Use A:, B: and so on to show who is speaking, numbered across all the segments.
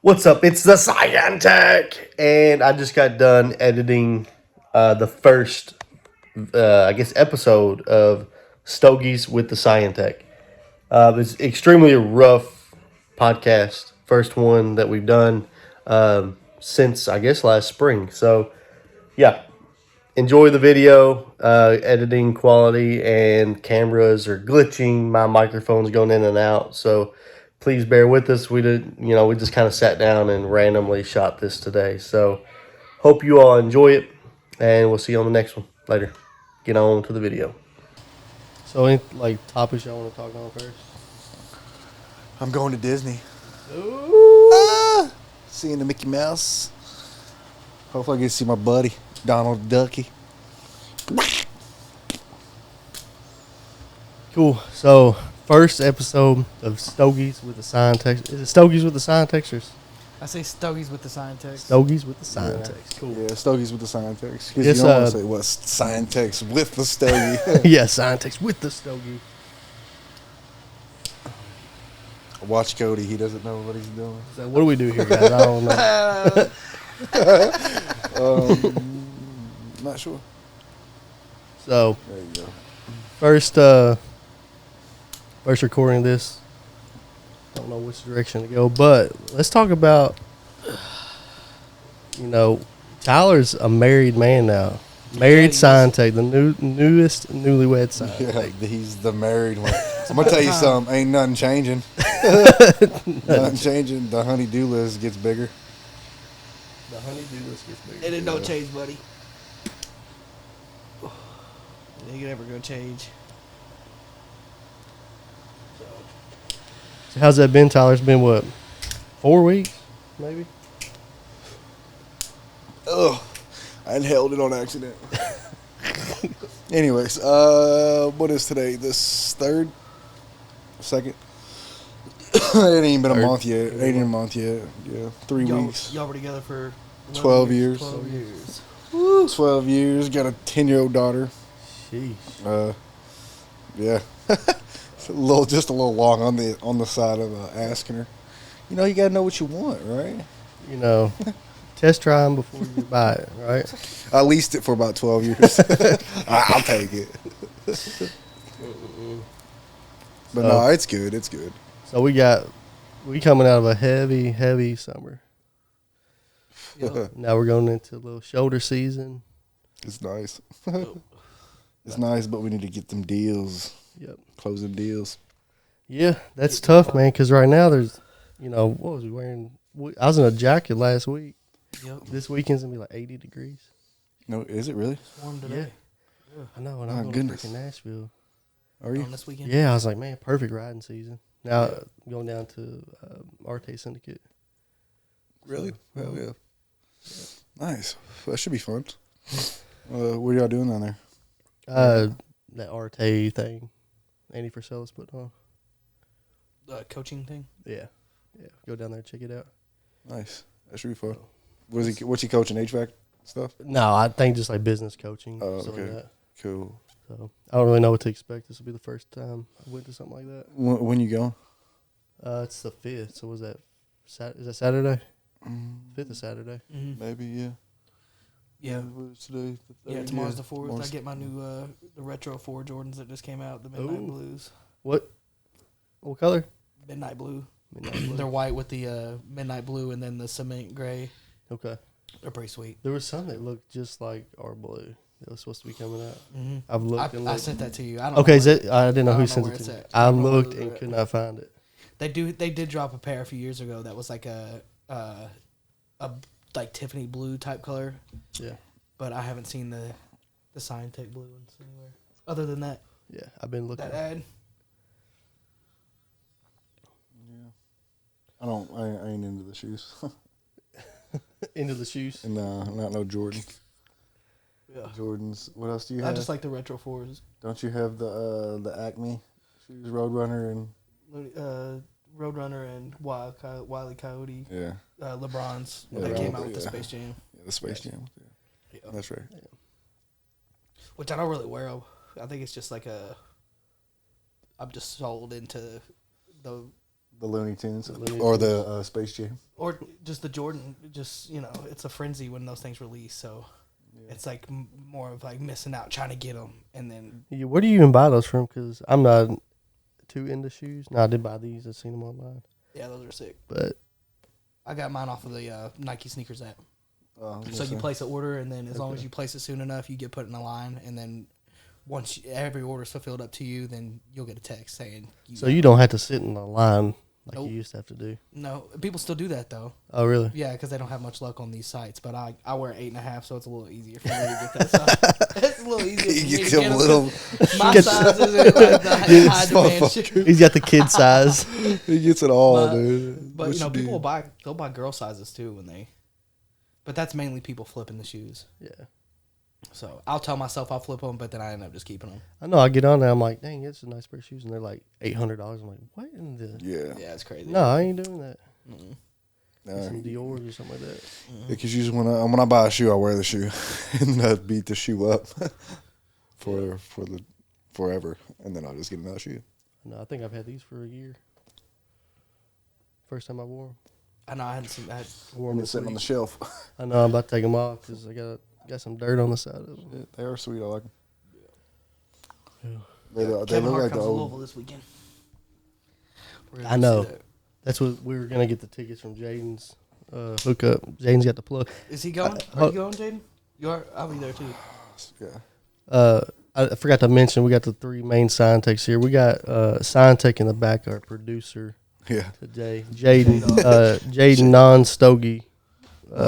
A: What's up? It's the Scientech, and I just got done editing the first, I guess, episode of Stogies with the Scientech. It's extremely rough podcast, first one that we've done since I guess last spring. So yeah, enjoy the video. Editing quality and cameras are glitching. My microphone's going in and out. So please bear with us. We just kind of sat down and randomly shot this today. So hope you all enjoy it, and we'll see you on the next one later. Get on to the video. So, any like topics y'all want to talk on first?
B: I'm going to Disney.
A: Ooh.
B: Seeing the Mickey Mouse. Hopefully I get to see my buddy, Donald Ducky.
A: Cool. So, first episode of Stogies with the Scientechs. Is it Stogies with the Scientechs?
C: I say Stogies with the Scientechs.
A: Stogies with the Scientechs. Cool.
B: Yeah, Stogies with the Scientechs. Because
A: Yes,
B: you don't want to say what Scientechs with the Stogie.
A: Yeah, Scientechs with the Stogie.
B: Watch Cody. He doesn't know what he's doing.
A: So what do we do here, guys? I don't know.
B: Not sure.
A: So,
B: There you go.
A: first recording of this. Don't know which direction to go, but let's talk about, Tyler's a married man now. Married Scientech, the newest newlywed Scientech.
B: Yeah, he's the married one. I'm going to tell you something. Ain't nothing changing. Nothing changing. The honey-do list gets bigger.
A: The honey-do list gets bigger.
C: It ain't no change, buddy. It ain't ever gonna change.
A: So how's that been, Tyler? It's been, what, 4 weeks, maybe?
B: Ugh. I inhaled it on accident. Anyways, what is today? This third? Second? It ain't even been a month yet. It ain't even a month yet. Yeah, 3 weeks.
C: Y'all were together for
B: 12 years.
C: 12 years.
B: 12 years. Got a 10-year-old daughter.
A: Sheesh.
B: Yeah. It's just a little long on the side of asking her. You gotta know what you want, right?
A: Test try them before you buy it, right?
B: I leased it for about 12 years. I'll take it. But no, it's good. It's good.
A: So we coming out of a heavy summer.
C: Yep.
A: Now we're going into a little shoulder season.
B: It's nice. It's nice, but we need to get them deals.
A: Yep.
B: Closing deals.
A: Yeah, that's tough, man, because right now there's, what was we wearing? I was in a jacket last week.
C: Yep.
A: This weekend's going to be like 80 degrees.
B: No, is it really?
C: It's warm today.
A: Yeah. I know, and
B: My
A: I'm going
B: goodness.
A: to freaking Nashville.
B: Are you?
C: On this weekend.
A: Yeah, I was like, man, perfect riding season. Now going down to Arte Syndicate.
B: Really? Hell yeah. Nice. That should be fun. What are y'all doing down there?
A: That Arte thing Andy Frisella's putting on.
C: Coaching thing.
A: Yeah. Go down there and check it out.
B: Nice. That should be fun. What's he coaching? HVAC stuff?
A: No, I think just like business coaching.
B: Oh,
A: stuff
B: okay.
A: like that.
B: Cool.
A: So I don't really know what to expect. This will be the first time I went to something like that.
B: When you going?
A: It's the 5th. So was that is that Saturday? 5th is Saturday.
C: Mm-hmm.
B: Maybe, yeah.
C: Yeah.
B: What is today? The
C: Yeah,
B: third?
C: tomorrow's the 4th.
B: Tomorrow's-
C: I get my new the retro 4 Jordans that just came out, the Midnight
A: Ooh.
C: Blues.
A: What color?
C: Midnight Blue.
A: Midnight blue.
C: They're white with the midnight blue and then the cement gray.
A: Okay.
C: They're pretty sweet.
A: There was some that looked just like our blue that was supposed to be coming out.
C: Mm-hmm.
A: I've looked and
C: I
A: looked.
C: sent that to you. I don't
A: Okay,
C: know
A: is it? I didn't know
C: I
A: who
C: don't know
A: sent
C: where
A: it
C: it's
A: to me.
C: at.
A: I
C: I don't know
A: looked
C: where
A: and
C: it's
A: could
C: at.
A: not find it.
C: They did drop a pair a few years ago that was like a like Tiffany blue type color.
A: Yeah.
C: But I haven't seen the Scientech blue ones anywhere. Other than that
A: Yeah, I've been looking.
C: ad.
B: I ain't into the shoes.
A: Into the shoes.
B: No, not no Jordan.
C: Yeah.
B: Jordans. What else do you
C: I
B: have?
C: just like the retro 4s.
B: Don't you have the Acme shoes, Roadrunner and
C: Roadrunner and Wile E. Coyote.
B: yeah,
C: LeBron's when
B: Yeah,
C: they came out with the
B: yeah.
C: Space Jam.
B: the Space Jam. Yeah.
C: Yeah.
B: That's right.
C: Which I don't really wear 'em. I think it's just like I'm just sold into the
B: The Looney Tunes or the Space Jam.
C: Or just the Jordan, just, it's a frenzy when those things release. So it's like more of like missing out, trying to get them. And then.
A: Yeah, where do you even buy those from? Because I'm not too into shoes. No, I did buy these. I've seen them online.
C: Yeah, those are sick.
A: But
C: I got mine off of the Nike sneakers app. So you
B: say.
C: place an order, and then as long as you place it soon enough, you get put in a line. And then once every order is fulfilled up to you, then you'll get a text saying.
A: You don't have to sit in the line like you used to have to do.
C: No, people still do that though.
A: Oh, really?
C: Yeah, because they don't have much luck on these sites. But I wear 8.5, so it's a little easier for me to get that size. It's a little easier. For me to get them.
B: little.
C: My size isn't like the high demand shit.
A: He's got the kid size.
B: He gets it all, dude.
C: But people they'll buy girl sizes too when they. But that's mainly people flipping the shoes.
A: Yeah.
C: So I'll tell myself I'll flip them, but then I end up just keeping them.
A: I know. I get on there. I'm like, dang, it's a nice pair of shoes, and they're like $800. I'm like, what in the?
B: Yeah,
C: it's crazy.
A: No, I ain't doing that.
B: No.
A: Some Dior's or something like that.
B: Because usually when I buy a shoe, I wear the shoe, and I beat the shoe up for the forever, and then I'll just get another shoe.
A: No, I think I've had these for a year. First time I wore them.
C: I know I hadn't seen that.
A: Wore them
B: Sitting on the shelf.
A: I know I'm about to take them off because I got some dirt on the side of them.
B: Yeah, they are sweet. I like them.
A: Yeah.
B: They
C: Kevin
B: look
C: Hart
B: like the
C: comes to
B: old.
C: Louisville this weekend.
A: I know. That's what we were gonna get the tickets from Jaden's hookup. Jaden's got the plug.
C: Is he going? Are you going, Jaden? You are. I'll be there too.
B: Yeah.
A: I forgot to mention we got the 3 main Scientechs here. We got Scientech in the back, our producer.
B: Yeah.
A: Today, Jaden non-Stogie.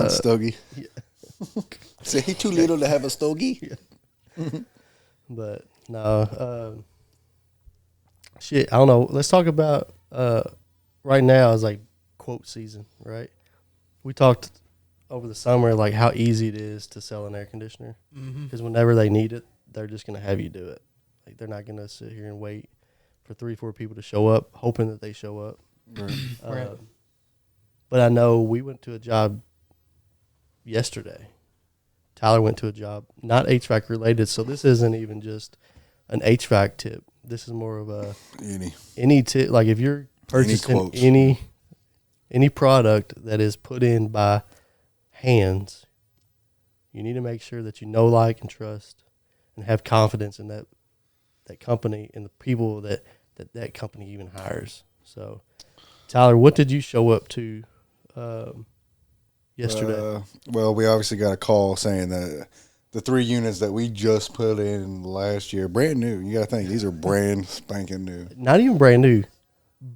B: Stogie.
A: Yeah.
B: Say he too little to have a stogie.
A: Yeah. But no, shit. I don't know. Let's talk about right now is like quote season, right? We talked over the summer like how easy it is to sell an air conditioner because whenever they need it, they're just gonna have you do it. Like they're not gonna sit here and wait for 3-4 people to show up, hoping that they show up.
B: Right.
A: But I know we went to a job yesterday. Tyler went to a job, not HVAC related, so this isn't even just an HVAC tip. This is more of a any tip. Like if you're purchasing any product that is put in by hands, you need to make sure that you know, like, and trust, and have confidence in that company and the people that company even hires. So, Tyler, what did you show up to yesterday?
B: Well, we obviously got a call saying that the 3 units that we just put in last year, brand new. You got to think, these are brand spanking new.
A: Not even brand new.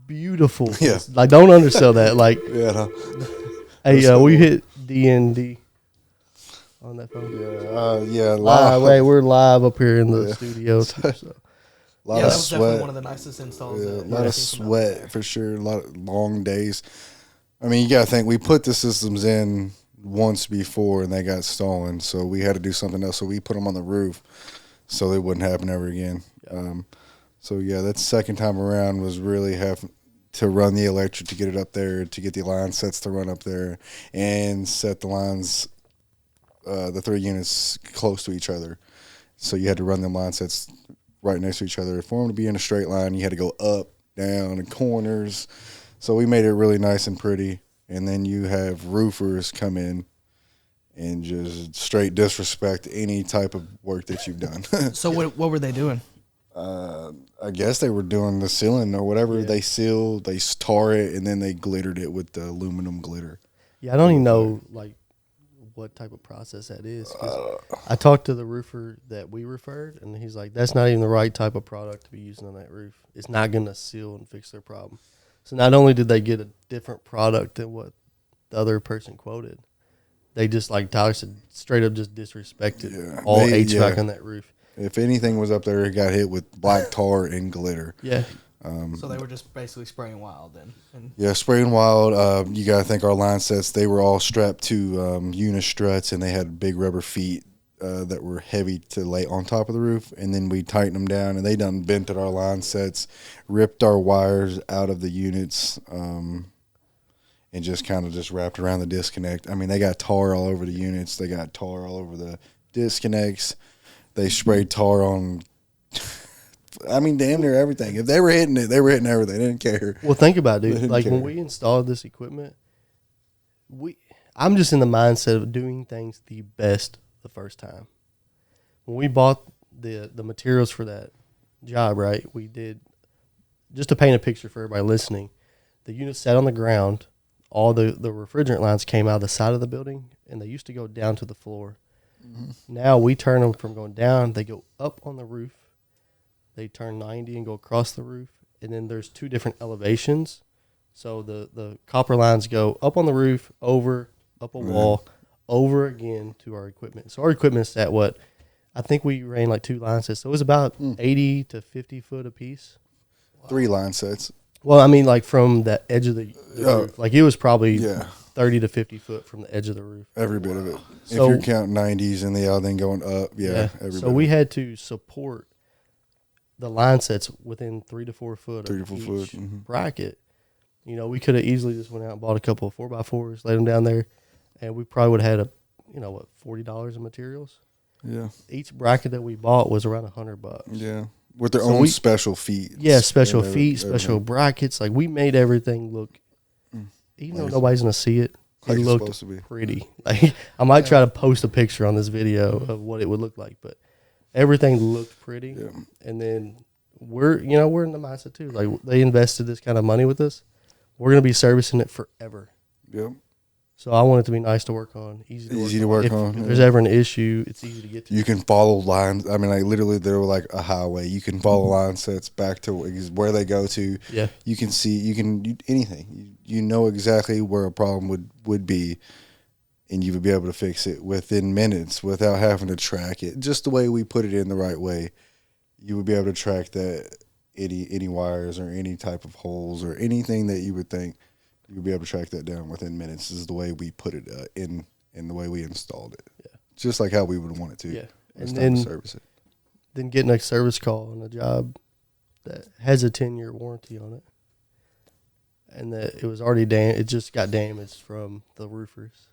A: Beautiful.
B: Yeah.
A: Like, don't undersell that. Like,
B: Yeah. No.
A: hey, we hit DND on that phone.
B: Yeah.
A: Live. Hey, we're live up here in the studio. Too, so.
B: A lot
C: that
B: of
C: was definitely
B: sweat.
C: one of the nicest installs.
B: Yeah, a
C: that
B: lot
C: I've
B: of
C: seen from
B: sweat
C: out there.
B: for sure. A lot of long days. I mean, you got to think we put the systems in once before and they got stolen, so we had to do something else. So we put them on the roof so they wouldn't happen ever again. So yeah, that second time around was really having to run the electric to get it up there, to get the line sets to run up there, and set the lines, the 3 units close to each other. So you had to run them line sets right next to each other. For them to be in a straight line, you had to go up, down, and corners. So we made it really nice and pretty. And then you have roofers come in and just straight disrespect any type of work that you've done.
C: So what were they doing?
B: I guess they were doing the ceiling or whatever. Yeah. They sealed, they tar it, and then they glittered it with the aluminum glitter.
A: Yeah, I don't even know like what type of process that is. 'Cause I talked to the roofer that we referred, and he's like, that's not even the right type of product to be using on that roof. It's not going to seal and fix their problem. So not only did they get a different product than what the other person quoted, they just, like Tyler said, straight up just disrespected all HVAC on that roof.
B: If anything was up there, it got hit with black tar and glitter.
A: Yeah.
C: So they were just basically spraying wild then.
B: Yeah, spraying wild. You got to think our line sets, they were all strapped to unit struts, and they had big rubber feet that were heavy to lay on top of the roof. And then we tightened them down, and they done bent at our line sets, ripped our wires out of the units, and just kind of just wrapped around the disconnect. I mean, they got tar all over the units. They got tar all over the disconnects. They sprayed tar on I mean, damn near everything. If they were hitting it, they were hitting everything. They didn't care.
A: Well, think about it,
B: They
A: dude.
B: didn't
A: Like when
B: care.
A: we installed this equipment, I'm just in the mindset of doing things the best the first time. When we bought the materials for that job, right? We did, just to paint a picture for everybody listening, the unit sat on the ground. All the refrigerant lines came out of the side of the building, and they used to go down to the floor. Mm-hmm. Now we turn them from going down, they go up on the roof. They turn 90 and go across the roof. And then there's two different elevations. So the copper lines go up on the roof, over, up a wall, over again to our equipment. So our equipment's at what? I think we ran like 2 line sets. So it was about 80 to 50 foot a piece.
B: 3 line sets.
A: Well, I mean, like from the edge of the roof. Like it was probably 30 to 50 foot from the edge of the roof.
B: Every bit of it.
A: So,
B: if you're counting 90s and the other thing going up, every
A: so
B: bit
A: we
B: of it.
A: had to support the line sets within 3 to 4 foot
B: 3 to
A: of
B: 4
A: each
B: foot. Mm-hmm.
A: bracket. You know, we could have easily just went out and bought a couple of 4x4s, laid them down there, and we probably would have had $40 in materials.
B: Yeah.
A: Each bracket that we bought was around $100.
B: Yeah. With their own special feet.
A: Yeah, special feet, special brackets. Like we made everything look, even though nobody's gonna see it, it looked pretty. Like I might try to post a picture on this video of what it would look like, but everything looked pretty. Yeah. And then we're in the mindset too. Like they invested this kind of money with us, we're gonna be servicing it forever.
B: Yep.
A: So I want it to be nice to work on, easy to work on. If there's ever an issue, it's easy to get to.
B: You can follow lines. I mean, like literally, they're like a highway. You can follow line sets back to where they go to.
A: Yeah.
B: You can see. You can do anything. You know exactly where a problem would be, and you would be able to fix it within minutes without having to track it. Just the way we put it in the right way, you would be able to track that any wires or any type of holes or anything that you would think. You'll be able to track that down within minutes. This is the way we put it in the way we installed it. Yeah. Just like how we would want it to. Yeah.
A: And then service it. Then getting a service call on a job that has a 10-year warranty on it. And that it was already it just got damaged from the roofers.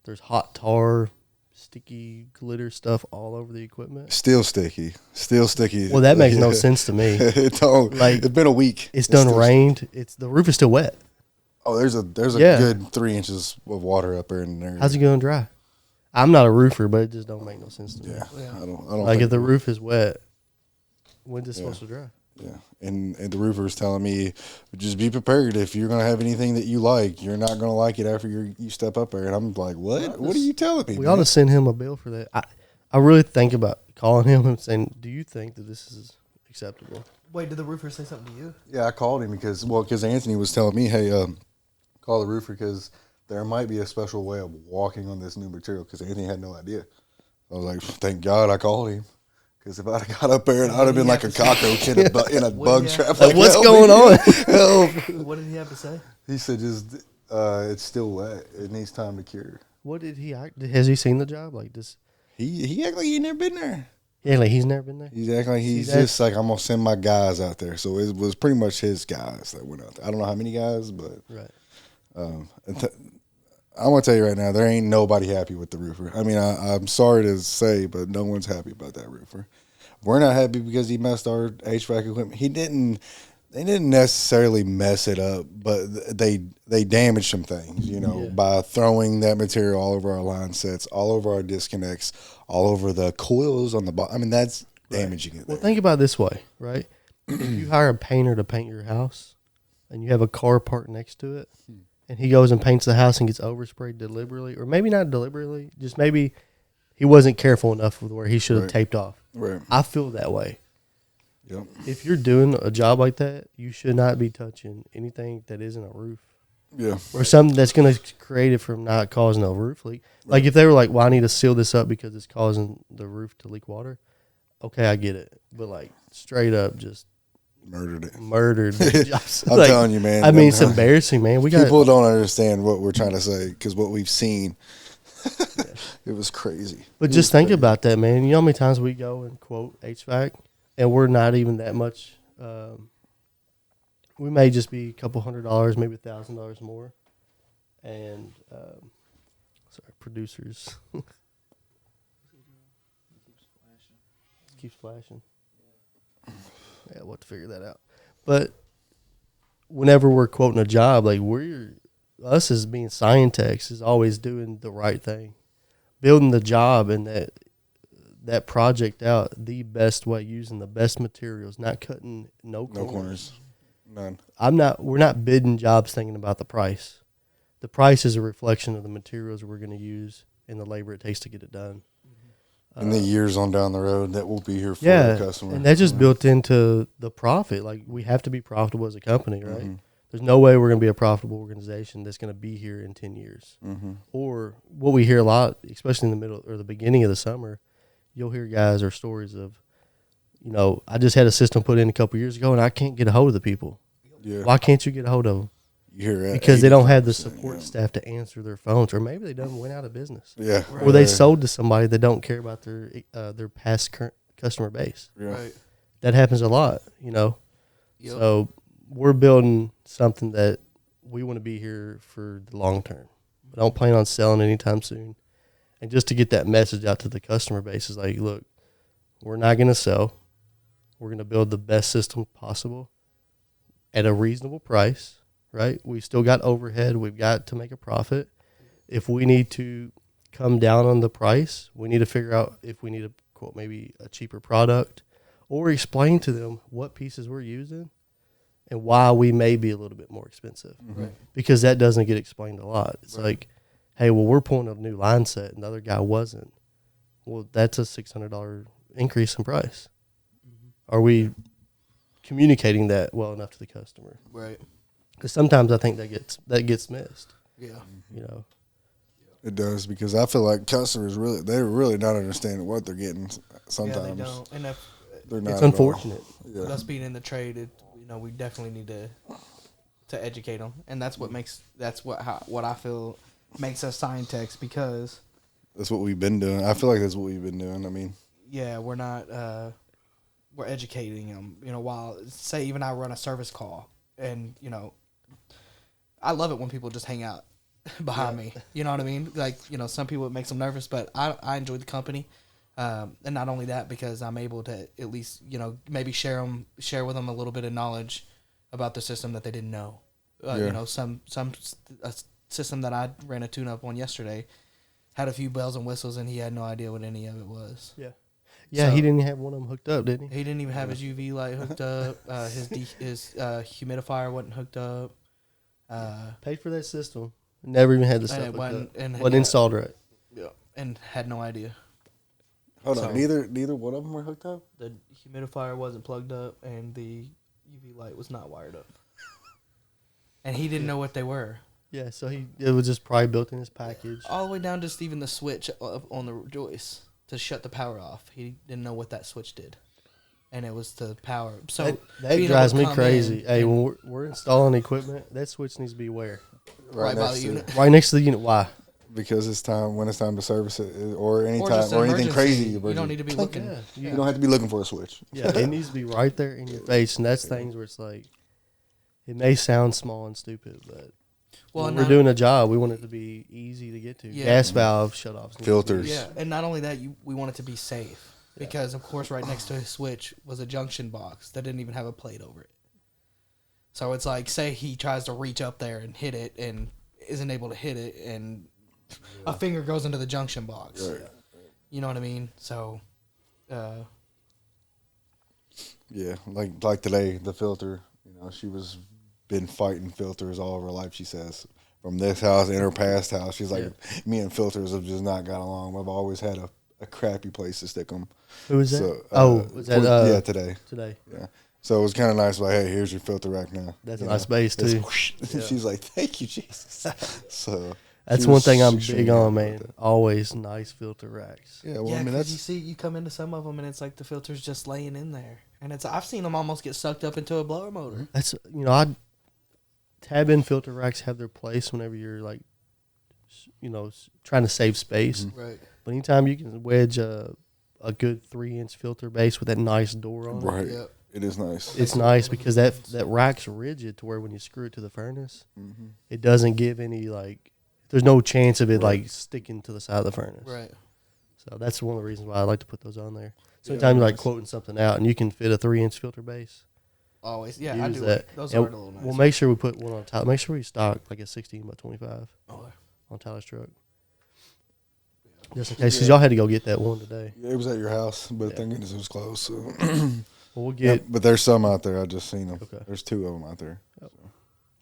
A: There's hot tar, sticky glitter stuff all over the equipment.
B: Still sticky.
A: Well, that makes no sense to me.
B: It don't. Like, it's been a week.
A: It's done rained. The roof is still wet.
B: Oh, there's a good 3 inches of water up there in there.
A: How's it going to dry? I'm not a roofer, but it just don't make no sense to me.
B: Yeah. I don't
A: like if the roof is wet, when's it supposed to dry?
B: Yeah, and the roofer is telling me, just be prepared. If you're gonna have anything that you like, you're not gonna like it after you step up there. And I'm like, what? What are you telling me?
A: We ought to send him a bill for that. I really think about calling him and saying, do you think that this is acceptable?
C: Wait, did the roofer say something to you?
B: Yeah, I called him because Anthony was telling me, hey, call the roofer because there might be a special way of walking on this new material because Anthony had no idea. I was like, thank God I called him because if I'd have got up there and I'd have been like a cockroach in a bug trap.
A: Like what's going on?
C: What did he have to say?
B: He said just it's still wet. It needs time to cure.
A: What did he act? Has he seen the job? Like this?
B: He act like he never been there.
A: Yeah, like he's never been there.
B: He's acting like he's just like, I'm gonna send my guys out there. So it was pretty much his guys that went out there. I don't know how many guys, but
A: right.
B: I want to tell you right now, there ain't nobody happy with the roofer. I mean, I'm sorry to say, but no one's happy about that roofer. We're not happy because he messed our HVAC equipment. They didn't necessarily mess it up, but they damaged some things, by throwing that material all over our line sets, all over our disconnects, all over the coils on the bottom. I mean, that's damaging it.
A: Well, think about it this way, right? If you hire a painter to paint your house and you have a car parked next to it, and he goes and paints the house and gets oversprayed deliberately, or maybe not deliberately, just maybe he wasn't careful enough with where he should have taped off.
B: Right.
A: I feel that way.
B: Yep.
A: If you're doing a job like that, you should not be touching anything that isn't a roof.
B: Yeah.
A: Or something that's going to create it from not causing a roof leak. Right. Like if they were like, well, I need to seal this up because it's causing the roof to leak water. Okay, I get it. But like straight up just
B: murdered it.
A: I'm
B: telling you, man.
A: I mean, it's embarrassing, man.
B: People don't understand what we're trying to say because what we've seen, it was crazy.
A: But just think about that, man. You know how many times we go and quote HVAC, and we're not even that much. We may just be a couple $100, maybe $1,000 more. And sorry, producers. Keeps flashing. Yeah, we'll have to figure that out. But whenever we're quoting a job, like us as being Scientechs is always doing the right thing, building the job and that project out the best way, using the best materials, not cutting no corners.
B: None.
A: We're not bidding jobs thinking about the price. The price is a reflection of the materials we're going to use and the labor it takes to get it done.
B: And the years on down the road that we'll be here for the customer.
A: And that's just built into the profit. Like, we have to be profitable as a company, right? There's no way we're going to be a profitable organization that's going to be here in 10 years. Or what we hear a lot, especially in the middle or the beginning of the summer, you'll hear guys or stories of, I just had a system put in a couple years ago and I can't get a hold of the people.
B: Yeah.
A: Why can't you get a hold of them?
B: You hear that?
A: Because they don't have the support staff to answer their phones, or maybe they done went out of business.
B: Yeah.
A: Or they sold to somebody that don't care about their past current customer base.
B: Yeah.
C: Right.
A: That happens a lot, Yep. So we're building something that we want to be here for the long term. I don't plan on selling anytime soon. And just to get that message out to the customer base is like, look, we're not going to sell. We're going to build the best system possible at a reasonable price, right? We've still got overhead. We've got to make a profit. If we need to come down on the price, we need to figure out if we need to quote maybe a cheaper product, or explain to them what pieces we're using and why we may be a little bit more expensive.
C: Right.
A: Because that doesn't get explained a lot. It's like, hey, well, we're pulling a new line set and the other guy wasn't. Well, that's a $600 increase in price. Are we communicating that well enough to the customer?
C: Right.
A: Because sometimes I think that gets missed.
C: Yeah.
B: It does, because I feel like customers they're really not understanding what they're getting sometimes.
C: Yeah, they don't. And if,
B: They're not
A: It's
B: at all.
A: unfortunate.
B: Yeah.
C: us being in the trade, we definitely need to educate them, and that's what I feel makes us Scientechs, because
B: That's what we've been doing. I feel like that's what we've been doing. I mean,
C: we're not we're educating them. While say even I run a service call, and I love it when people just hang out behind me. You know what I mean? Like, some people it makes them nervous, but I enjoy the company. And not only that, because I'm able to at least, maybe share with them a little bit of knowledge about the system that they didn't know. Some a system that I ran a tune-up on yesterday had a few bells and whistles, and he had no idea what any of it was.
A: Yeah. Yeah,
C: So-
A: he didn't have one of them hooked up, did he?
C: He didn't even have his UV light hooked up. His humidifier wasn't hooked up.
A: Paid for that system. Never even had the stuff
C: And it
A: hooked
C: wasn't-
A: up.
C: and-
A: Wasn't
C: yeah.
A: installed right.
C: Yeah, and had no idea.
B: hold
C: So-
B: on. Neither one of them were hooked up.
C: The humidifier wasn't plugged up, and the UV light was not wired up. And he didn't know what they were.
A: Yeah, so it was just probably built in his package.
C: All the way down to even the switch on the joist to shut the power off. He didn't know what that switch did. And it was to power. So
A: that
C: being able
A: drives
C: to
A: me
C: come
A: crazy.
C: in
A: Hey,
C: and
A: when we're installing equipment, that switch needs to be where?
C: right by
B: next
C: the
B: to
C: unit.
A: Right next to the unit. Why?
B: Because it's time when it's time to service it, or any
C: Or
B: time
C: just an
B: or anything
C: emergency.
B: crazy.
C: You don't need to be looking.
A: Yeah.
B: You don't have to be looking for a switch.
A: Yeah, it needs to be right there in your face. And that's things where it's like, it may sound small and stupid, but when we're doing a job, we want it to be easy to get to.
C: Yeah.
A: Gas valve shutoffs. need to be-
B: Filters.
C: Yeah, and not only that, we want it to be safe. Because, of course, right next to his switch was a junction box that didn't even have a plate over it. So it's like, say he tries to reach up there and hit it and isn't able to hit it, and a finger goes into the junction box.
B: Right.
C: You know what I mean? So,
B: Yeah, like today, the filter. She was been fighting filters all of her life. She says from this house and her past house, she's like, me and filters have just not got along. I've always had a crappy place to stick them.
A: Who was that?
B: So,
A: was that
B: yeah, today.
A: today?
B: Yeah. So it was kind of nice. Like, hey, here's your filter rack now.
A: That's
B: You
A: a nice
B: know,
A: base,
B: it's
A: too.
B: whoosh. She's like, thank you, Jesus. So
A: That's
B: she
A: one
B: was
A: thing I'm
B: extremely
A: big
B: happy
A: on,
B: about
A: man.
B: that.
A: Always nice filter racks.
B: Yeah, well,
C: yeah,
B: I mean,
C: because
B: that's
C: you come into some of them and it's like the filter's just laying in there. And I've seen them almost get sucked up into a blower motor.
A: That's tab in filter racks have their place whenever you're like, trying to save space.
C: Right.
A: But anytime you can wedge a good 3-inch filter base with that nice door on it,
B: right.
C: Yep.
B: It is nice.
A: it's nice because that rack's rigid to where when you screw it to the furnace, it doesn't give any there's no chance of it like sticking to the side of the furnace.
C: Right.
A: So So that's one of the reasons why I like to put those on there. So anytime you're like quoting something out and you can fit a 3-inch filter base,
C: Always, yeah, I
A: use
C: do.
A: that.
C: Those
A: And
C: are a little nice.
A: we'll make sure we put one on top. Make sure we stock like a 16 by 25 on Tyler's truck. Just in case, because y'all had to go get that one today.
B: Yeah, it was at your house, but thank goodness it was closed. So.
A: Well, we'll get.
B: But there's some out there. I just seen them.
A: Okay.
B: There's 2 of them out there.
A: Yep.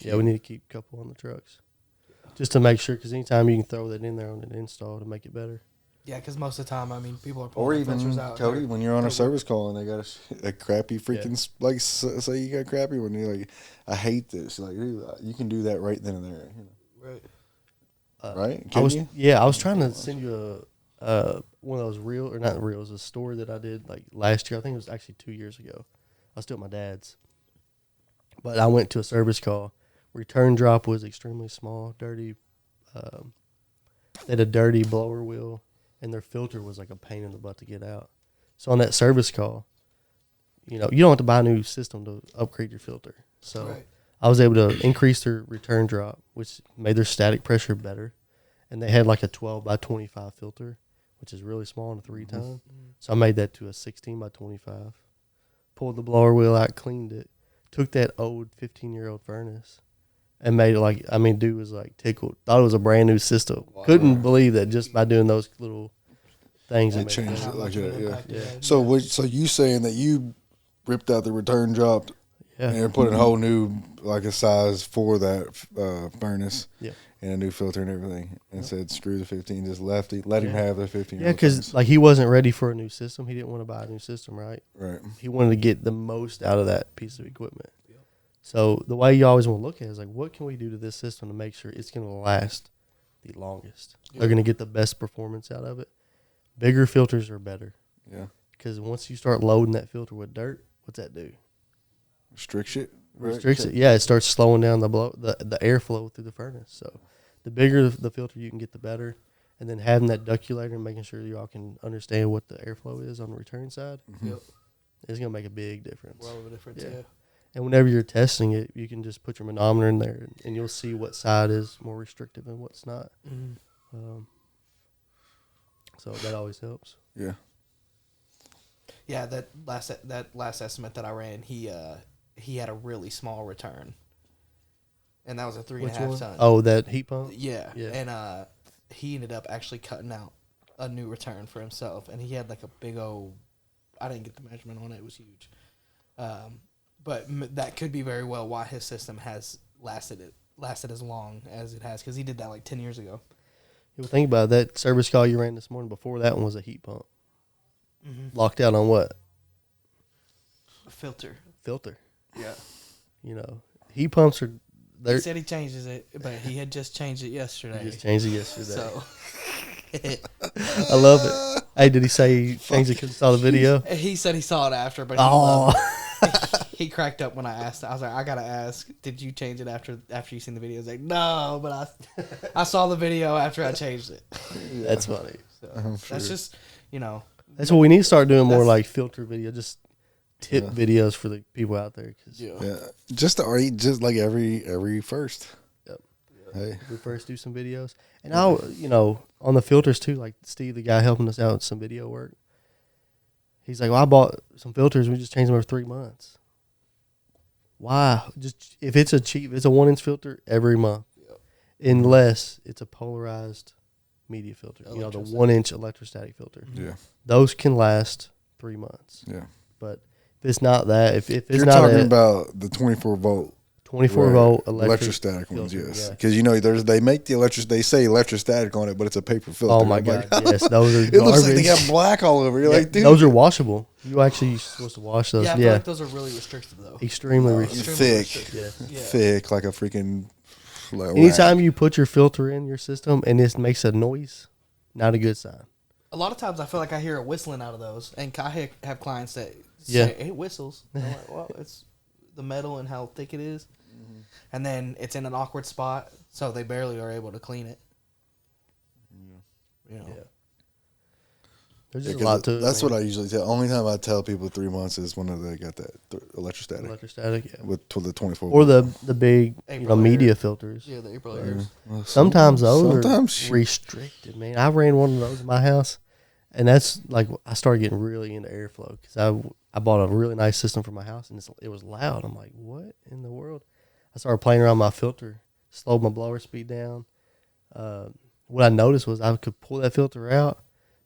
A: Yeah, we need to keep a couple on the trucks, just to make sure. Because anytime you can throw that in there on an install to make it better.
C: Yeah, because most of the time, I mean, people are
B: Or
C: pulling
B: even
C: filters out.
B: Cody, when you're on a service call and they got a crappy freaking like say you got crappy one, you're like, I hate this. Like you can do that right then and there. You know?
C: Right.
B: Right?
A: I was trying to send you a one of those not reels, a story that I did like last year. I think it was actually 2 years ago. I was still at my dad's, but I went to a service call. Return drop was extremely small, dirty. They had a dirty blower wheel, and their filter was like a pain in the butt to get out. So on that service call, you know, you don't have to buy a new system to upgrade your filter. So I was able to increase their return drop, which made their static pressure better. And they had like a 12 by 25 filter, which is really small in a 3-ton. So I made that to a 16 by 25. Pulled the blower wheel out, cleaned it, took that old 15-year-old furnace, and made it like, I mean, dude was like tickled. Thought it was a brand new system. Wow. Couldn't believe that just by doing those little things.
B: It changed it like that,
C: yeah.
B: So you saying that you ripped out the return drop and put a whole new, like a size for that furnace and a new filter and everything and said, screw the 15, just let him have the 15.
A: Yeah, because like he wasn't ready for a new system. He didn't want to buy a new system, right?
B: Right.
A: He wanted to get the most out of that piece of equipment. So the way you always want to look at it is like, what can we do to this system to make sure it's going to last the longest? They're going to get the best performance out of it. Bigger filters are better.
B: Yeah.
A: Because once you start loading that filter with dirt, what's that do?
B: Restricts it.
A: Restricts it. Yeah, it starts slowing down the airflow through the furnace. So the bigger the filter you can get, the better. And then having that duculator and making sure y'all can understand what the airflow is on the return side, it's going to make a big difference.
C: Well, of a difference, yeah.
A: And whenever you're testing it, you can just put your manometer in there, and you'll see what side is more restrictive and what's not. So that always helps.
B: Yeah.
C: Yeah, that last estimate that I ran, he had a really small return, and that was a 3.5 ton.
A: Oh, that heat pump.
C: Yeah. And he ended up actually cutting out a new return for himself, and he had like a big old. I didn't get the measurement on it; it was huge. But that could be very well why his system has lasted as long as it has, because he did that like 10 years ago.
A: Well, think about it, that service call you ran this morning. Before that one was a heat pump. Locked out on what?
C: A filter.
A: Yeah. You know, heat pumps are.
C: He said he changes it, but he had just changed it yesterday.
A: He just changed it yesterday.
C: So.
A: I love it. Hey, did he say he changed it because he saw the video?
C: He said he saw it after, but he cracked up when I asked. I was like, I gotta ask, did you change it after you seen the video? He's like, no, but I saw the video after I changed it.
A: That's funny.
C: So that's just, you know.
A: That's what we need to start doing, more like filter video, just tip videos for the people out there.
B: Just like every first.
A: Yep.
B: Hey,
A: we first do some videos, and I'll on the filters too. Like Steve, the guy helping us out with some video work. He's like, well, I bought some filters. We just changed them every 3 months. Why? Just if it's a 1-inch filter every month, unless it's a polarized media filter. You know, the 1-inch electrostatic filter.
B: Yeah,
A: those can last 3 months.
B: Yeah,
A: but if it's not that, if it's
B: you're
A: not
B: talking about the 24-volt.
A: 24-volt
B: electrostatic ones,
A: filter,
B: yes. Because they make they say electrostatic on it, but it's a paper filter.
A: Oh my god, yes, those are.
B: It looks like they got black all over. You're like, dude,
A: those are washable. You actually supposed to wash those.
C: Yeah, I feel like those are really restrictive though.
A: Extremely restrictive.
B: Thick, like a freaking.
A: Anytime you put your filter in your system and it makes a noise, not a good sign.
C: A lot of times I feel like I hear it whistling out of those, and I have clients that say it whistles. I'm like, well, it's the metal and how thick it is. And then it's in an awkward spot, so they barely are able to clean it. You know.
A: There's just a lot to it.
B: That's what I usually tell. Only time I tell people 3 months is when they got that electrostatic. With the 24.
A: Or the big media filters.
C: Yeah, the April airs.
A: Sometimes those are restricted, man. I ran one of those in my house, And that's like I started getting really into airflow because I bought a really nice system for my house and it was loud. I'm like, what in the world? I started playing around my filter, slowed my blower speed down. What I noticed was I could pull that filter out,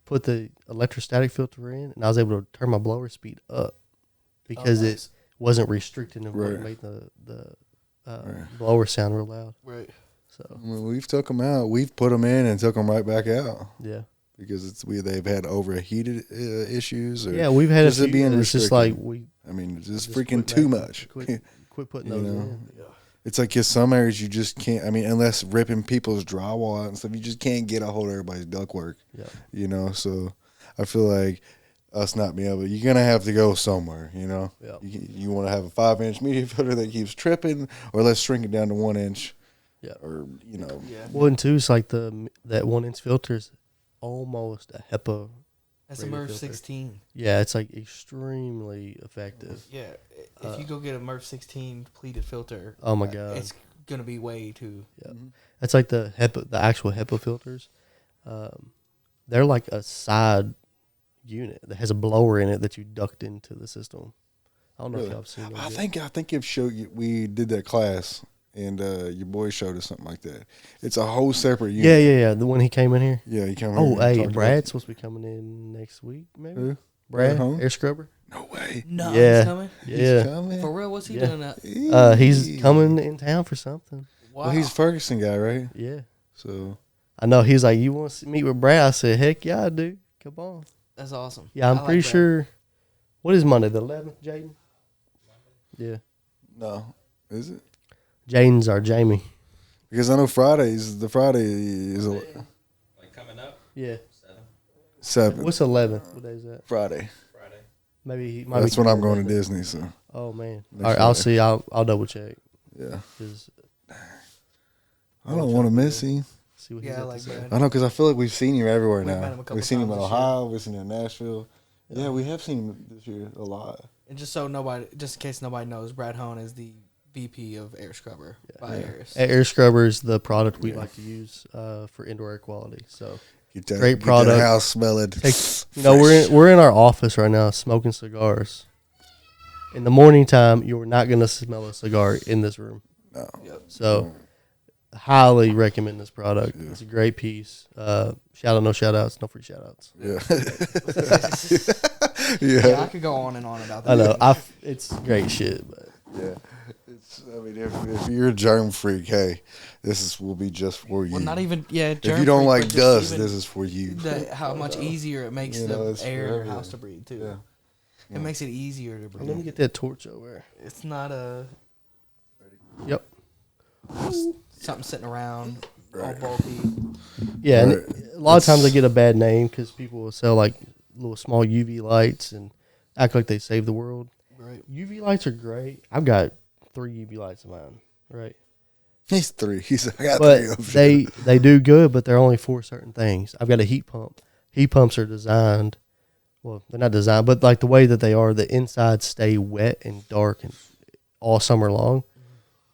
A: put the electrostatic filter in, and I was able to turn my blower speed up because it wasn't restricted and what made the blower sound real loud.
C: Right.
A: So
B: We've took them out. We've put them in and took them right back out.
A: Yeah.
B: Because they've had overheated issues. Or
A: yeah, we've had
B: just
A: a few.
B: being
A: It's just like
B: it's just freaking too much.
A: Quit putting those in. Yeah.
B: It's like in some areas you just can't. I mean, unless ripping people's drywall out and stuff, you just can't get a hold of everybody's ductwork.
A: Yeah.
B: So I feel like us not being able, you're gonna have to go somewhere.
A: Yeah.
B: You want to have a 5-inch media filter that keeps tripping, or let's shrink it down to 1 inch.
A: Yeah.
B: Or
C: Yeah.
A: Well, and two, it's like that 1-inch filter is almost a HEPA.
C: That's a MERV 16.
A: Yeah, it's like extremely effective.
C: Yeah, if you go get a MERV 16 pleated filter,
A: Oh my god,
C: it's gonna be way too.
A: Yeah, that's like the actual HEPA filters. They're like a side unit that has a blower in it that you duct into the system. I don't know if y'all have seen that.
B: I think it showed you. We did that class. And your boy showed us something like that. It's a whole separate unit.
A: Yeah. The one he came in here.
B: Yeah, he came in.
A: Oh, hey, Brad's supposed to be coming in next week, maybe.
B: Who?
A: Brad, air scrubber.
B: No way.
C: No,
A: Yeah.
C: he's coming.
A: Yeah,
B: He's coming.
C: For real, what's he doing? That?
A: he's coming in town for something.
C: Wow.
B: Well, he's a Ferguson guy, right?
A: Yeah,
B: So
A: I know. He's like, you want to meet with Brad? I said, heck yeah, I do. Come on.
C: That's awesome.
A: Yeah, I'm
C: I
A: pretty
C: like
A: sure. What is Monday? The 11th, Jaden? Yeah,
B: no, is it?
A: Jaden's our Jamie.
B: Because I know Friday is
D: Like coming up?
A: Yeah.
B: 7.
A: What's 11th? What day is that?
B: Friday?
A: Maybe he might.
B: That's
A: be
B: when I'm going to
A: Monday.
B: Disney. So
A: Oh man.
B: Next
A: All right, I'll
B: Friday.
A: see. I'll double check.
B: yeah,
A: 'Cause
B: I don't want to miss him.
A: see what
C: Yeah,
A: he's
C: I
A: got
C: like
A: to say.
C: Brad.
B: I know because I feel like we've seen him everywhere
C: We've met
B: now.
C: him a couple
B: We've seen him in
C: times this year.
B: Ohio. We've seen him in Nashville. Yeah, we have seen him this year a lot.
C: And just in case nobody knows, Brad Hone is the VP of Air Scrubber by Harris.
A: Air scrubber is the product we like to use for indoor air quality. So
B: Get that,
A: Great
B: get
A: product.
B: That house smelling.
A: we're in our office right now smoking cigars. In the morning time, you're not gonna smell a cigar in this room.
B: No.
A: So highly recommend this product. It's a great piece. Shout out, no shout outs, no free shout outs.
C: Yeah, I could go on and on about that.
A: I know. It's great shit, but
B: Yeah. I mean, if you're a germ freak, hey, will be just for you.
C: Well, not even
B: if you don't like dust, this is for you.
C: How much easier it makes
B: it's
C: the air in
B: for
C: your house to breathe too.
B: Yeah.
C: It makes it easier to
A: let me
C: breathe.
A: get that torch over.
C: It's not a
A: Yep.
C: something sitting around all
B: Right.
C: bulky.
A: Yeah,
B: Right.
A: and a lot of times they get a bad name because people will sell like little small UV lights and act like they save the world.
C: Right.
A: UV lights are great. I've got 3 UV lights in mine. Right.
B: He's 3. I got
A: But
B: 3 of them.
A: they do good, but they're only for certain things. I've got a heat pump. Heat pumps are designed. Well, they're not designed, but like the way that they are, the insides stay wet and dark and all summer long.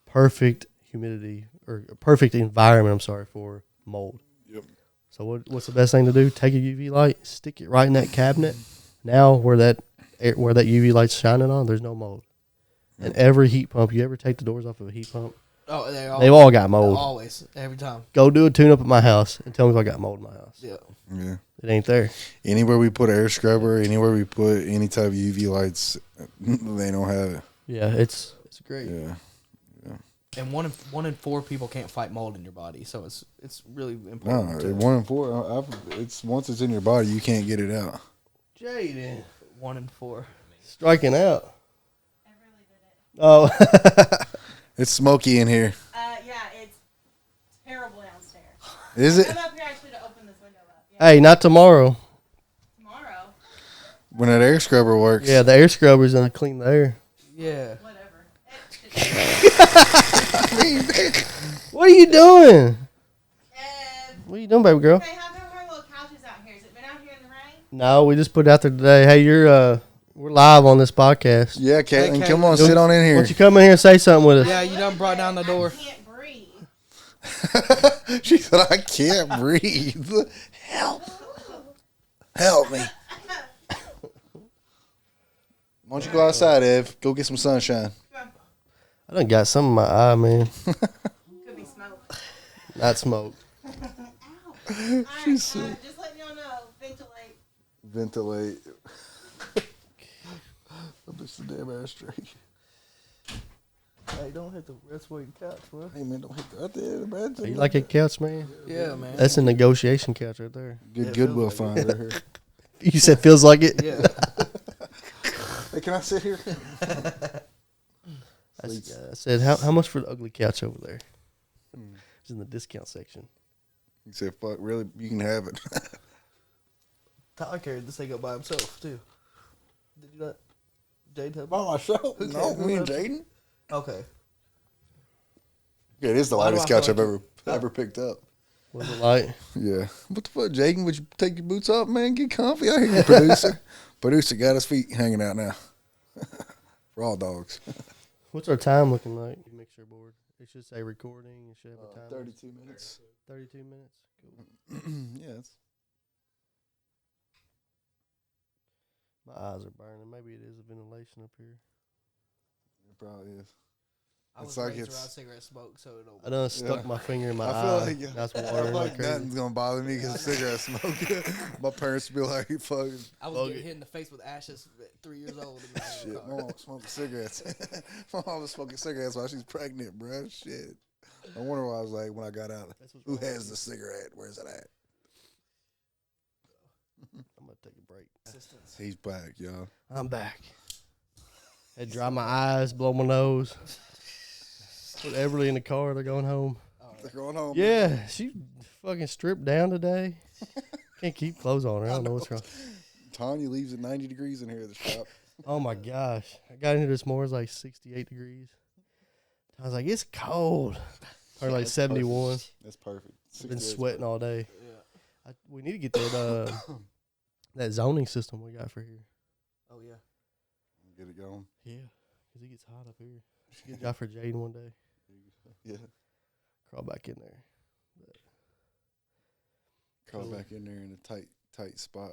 A: Perfect humidity or perfect environment. I'm sorry for mold.
B: Yep.
A: So what's the best thing to do? Take a UV light, stick it right in that cabinet. Now where that UV light's shining on, there's no mold. And every heat pump, you ever take the doors off of a heat pump?
C: Oh,
A: They've all got mold.
C: Always, every time.
A: Go do a tune up at my house and tell me if I got mold in my house.
C: Yeah.
B: Yeah.
A: It ain't there.
B: Anywhere we put air scrubber, anywhere we put any type of UV lights, they don't have it.
A: Yeah, it's great.
B: Yeah.
C: And one in 4 people can't fight mold in your body, so it's really
B: No,
C: important.
B: 1 in 4. It's once it's in your body, you can't get it out.
A: Jaden.
C: 1 in 4.
A: Striking out.
E: I really did it.
A: Oh.
B: It's smoky in here.
E: Yeah, it's terrible downstairs.
B: Is it?
E: I'm up here. I should have opened this window up. Yeah.
A: Hey, not tomorrow.
E: Tomorrow,
B: When that air scrubber works.
A: Yeah, the air scrubber's gonna clean the air.
C: Yeah.
E: whatever.
A: What are you doing?
E: And
A: What are you doing, baby girl?
E: they have her little couches out here. Has it been out here in the rain?
A: No, we just put it out there today. Hey, we're live on this podcast.
B: Yeah, Caitlin,
C: Hey,
B: come on,
A: Caitlin.
B: sit on in
A: Why
B: here.
A: don't you come in here and say something with us?
C: Yeah, you done brought down the door.
E: I can't breathe.
B: She said, I can't breathe. Help. Help me. Why don't you go outside, Ev? Go get some sunshine.
A: I done got some in my eye, man.
E: Could be smoke.
A: Not smoke.
E: Ow. Alright, just letting y'all know. Ventilate.
B: Ventilate. I bitch the damn ass straight.
A: Hey, don't hit the rest weight couch, bro.
B: Hey, man, don't hit that there, man.
A: You like a couch, man?
C: Yeah, man.
A: That's a negotiation couch right there.
B: Good
C: Yeah,
B: Goodwill
C: feels
B: find right here.
A: You said feels like it?
C: Yeah.
B: Hey, can I sit here?
A: I said, how much for the ugly couch over there? It's in the discount section.
B: He said, fuck, really? You can have it.
C: Tyler carried this thing up by himself, too. Did you not? Jade help?
B: By myself?
C: Who
B: No,
C: cares?
B: me and Jaden.
C: Okay.
B: Yeah, it is the
C: Why do
B: lightest
C: I
B: couch
C: feel
B: I've
C: like
B: ever picked up.
A: Was it light?
B: Yeah. What the fuck, Jaden? Would you take your boots off, man? Get comfy out here, producer. Producer got his feet hanging out now. For all dogs.
A: What's our time looking like? Mixer board. It should say recording. It should have a time.
B: 32 minutes.
A: 32 minutes. Cool.
B: Yeah, it's
A: My eyes are burning. Maybe it is a ventilation up here.
B: it probably is.
C: I
B: It's
C: was
B: like
C: raised
B: it's-
C: around cigarette smoke, so it don't.
A: I done stuck
B: Yeah.
A: my finger in my
B: I
A: eye.
B: feel like
A: That's
B: I
A: watering
B: feel
A: like
B: like
A: crazy.
B: nothing's gonna bother me because of cigarette smoke. My parents be like, "Fucking
C: I was getting hit in the face with ashes at 3 years old. In the
B: shit."
C: car.
B: My mom was smoking cigarettes. My mom was smoking cigarettes while she's pregnant, bro. Shit. I wonder why I was like when I got out.
A: That's what's
B: Who
A: wrong with
B: has
A: you.
B: the cigarette? Where's it at?
A: I'm going to take a break.
C: Assistance.
B: He's back, y'all.
A: I'm back. Had dry my eyes, blow my nose. Put Everly in the car. They're going home.
B: They're going home.
A: Yeah, she fucking stripped down today. Can't keep clothes on her. I don't know what's wrong.
B: Tanya leaves at 90 degrees in here at the shop.
A: Oh my gosh. I got in here this morning, it was like 68 degrees. I was like, it's cold. Or like 71.
B: That's perfect.
A: Been
B: 68 's
A: sweating all day.
C: Yeah.
A: We need to get that that zoning system we got for here.
C: Oh yeah.
B: perfect. Get it going.
A: Yeah, because it gets hot up here. Should get a job for Jaden one day.
B: Yeah.
A: Crawl back in there.
B: Crawl
A: Cool.
B: back in there in a tight spot.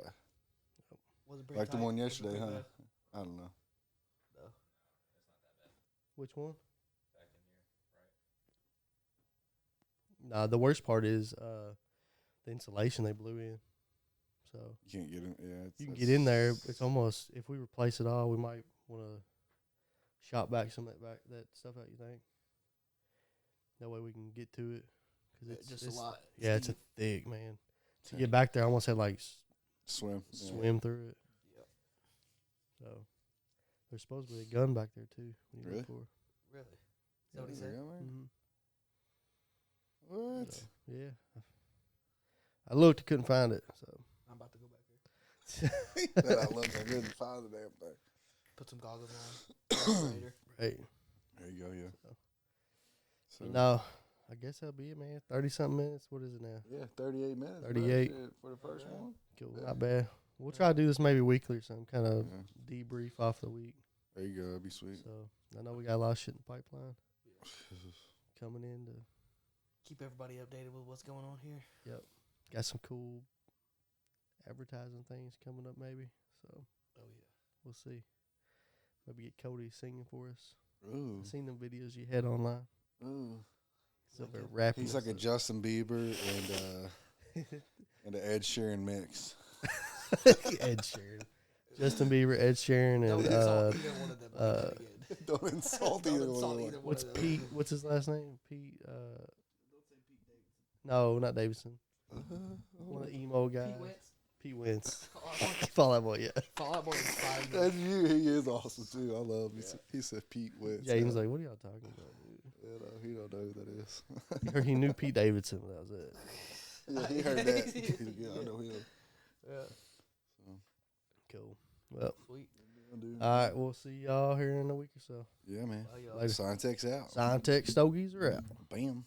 C: Was it pretty
B: Like the
C: tight?
B: one
C: Was it
B: yesterday,
C: pretty
B: huh?
C: bad?
B: I don't know.
A: Which one? Nah, the worst part is the insulation they blew in. So
B: You can't get in. Yeah,
A: you can get in there. It's almost, if we replace it all, we might want to shop back some of that stuff out. You think? That way we can get to it. Cause it's
C: Just a lot.
A: Yeah, it's a thick, man. To get back there, I almost had like
B: Swim. Yeah.
A: swim through it.
C: Yep.
A: So there's supposed to be a gun back there too. When you
B: Really?
A: look for it.
C: Really? Is that what he
B: Yeah,
C: said?
B: man.
A: Mhm.
B: What?
A: So, yeah. I looked, I couldn't find it. So
C: I'm about to go back there.
B: That I looked. I couldn't find the damn thing.
C: Put some goggles on. Later.
A: right.
B: There you go. Yeah. So
A: No, I guess that'll be it, man. 30-something minutes. What is it now?
B: yeah, 38 minutes. bro.
A: 38.
B: Shit, for the first one.
A: Cool.
B: Yeah.
A: Not bad. We'll try to do this maybe weekly or something, kind of
B: Yeah.
A: debrief off the week.
B: There you go. That'd be sweet.
A: So I know we got a lot of shit in the pipeline coming in.
C: Keep everybody updated with what's going on here.
A: Got some cool advertising things coming up maybe. So
C: Oh yeah.
A: we'll see. Maybe get Cody singing for us.
B: Ooh.
A: I seen them videos you had online.
B: Ooh.
A: So they're rapping.
B: He's like a
A: and
B: Justin Bieber and an Ed Sheeran mix.
A: stuff. Ed Sheeran. Justin Bieber, Ed Sheeran,
C: Don't
A: and
C: insult either one of them. Again.
B: Don't insult
C: Don't
B: either
C: insult
B: one.
C: either one
A: what's
C: of them.
A: Pete? What's his last name? Pete. No, not Davidson. One of the emo guys.
C: Pete Wentz.
A: Pete Wentz.
C: Fall Out Boy.
A: Fall Out Boy, yeah.
C: Fall Out Boy inspired me.
B: That's you. He is awesome too. I love him. He said Pete Wentz.
A: James like, what are y'all talking about, dude?
B: You know, he don't know who that is.
A: He heard he knew Pete Davidson, but that was it.
B: Yeah, he heard that. Yeah, I know him.
C: Yeah.
A: Cool. Well,
C: Sweet.
A: all right, we'll see y'all here in a week or so.
B: Yeah, man.
C: Oh, yeah.
A: Later.
B: Scientechs out.
A: Scientech Stogies are out.
B: Bam.